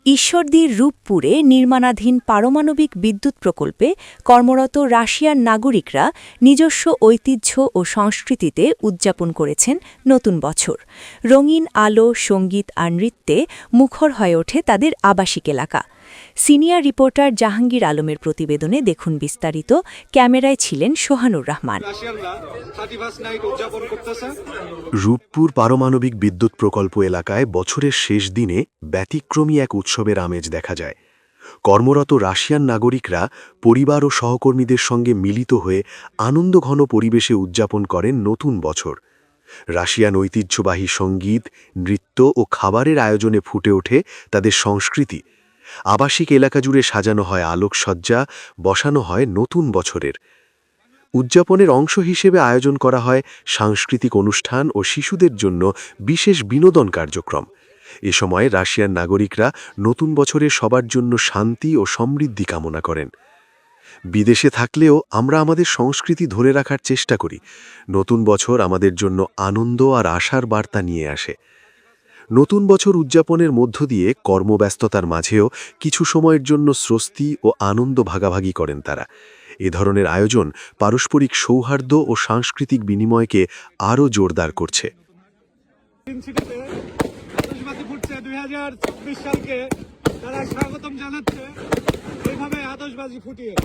ঈশ্বরদীর রূপপুরে নির্মাণাধীন পারমাণবিক বিদ্যুৎ প্রকল্পে কর্মরত রাশিয়ার নাগরিকরা নিজস্ব ঐতিহ্য ও সংস্কৃতিতে উদযাপন করেছেন নতুন বছর। রঙিন আলো, সঙ্গীত আর নৃত্যে মুখর হয়ে ওঠে তাদের আবাসিক এলাকা। সিনিয়র রিপোর্টার জাহাঙ্গীর আলমের প্রতিবেদনে দেখুন বিস্তারিত। ক্যামেরায় ছিলেন সোহানুর রহমান। রূপপুর পারমাণবিক বিদ্যুৎ প্রকল্প এলাকায় বছরের শেষ দিনে ব্যতিক্রমী এক উৎসবের আমেজ দেখা যায়। কর্মরত রাশিয়ান নাগরিকরা পরিবার ও সহকর্মীদের সঙ্গে মিলিত হয়ে আনন্দঘন পরিবেশে উদযাপন করেন নতুন বছর। রাশিয়ান ঐতিহ্যবাহী সঙ্গীত, নৃত্য ও খাবারের আয়োজনে ফুটে ওঠে তাদের সংস্কৃতি। আবাসিক এলাকা জুড়ে সাজানো হয় আলোকসজ্জা, বসানো হয় নতুন বছরের উদযাপনের অংশ হিসেবে আয়োজন করা হয় সাংস্কৃতিক অনুষ্ঠান ও শিশুদের জন্য বিশেষ বিনোদন কার্যক্রম। এ সময় রাশিয়ান নাগরিকরা নতুন বছরে সবার জন্য শান্তি ও সমৃদ্ধি কামনা করেন। বিদেশে থাকলেও আমরা আমাদের সংস্কৃতি ধরে রাখার চেষ্টা করি। নতুন বছর আমাদের জন্য আনন্দ আর আশার বার্তা নিয়ে আসে। নতুন বছর উদযাপনের মধ্য দিয়ে কর্মব্যস্ততার মাঝেও কিছু সময়ের জন্য স্বস্তি ও আনন্দ ভাগাভাগি করেন তারা। এ ধরনের আয়োজন পারস্পরিক সৌহার্দ্য ও সাংস্কৃতিক বিনিময়কে আরও জোরদার করছে। 2026 সালকে তারা স্বাগতম জানাচ্ছে এইভাবে আতশবাজি ফুটিয়ে।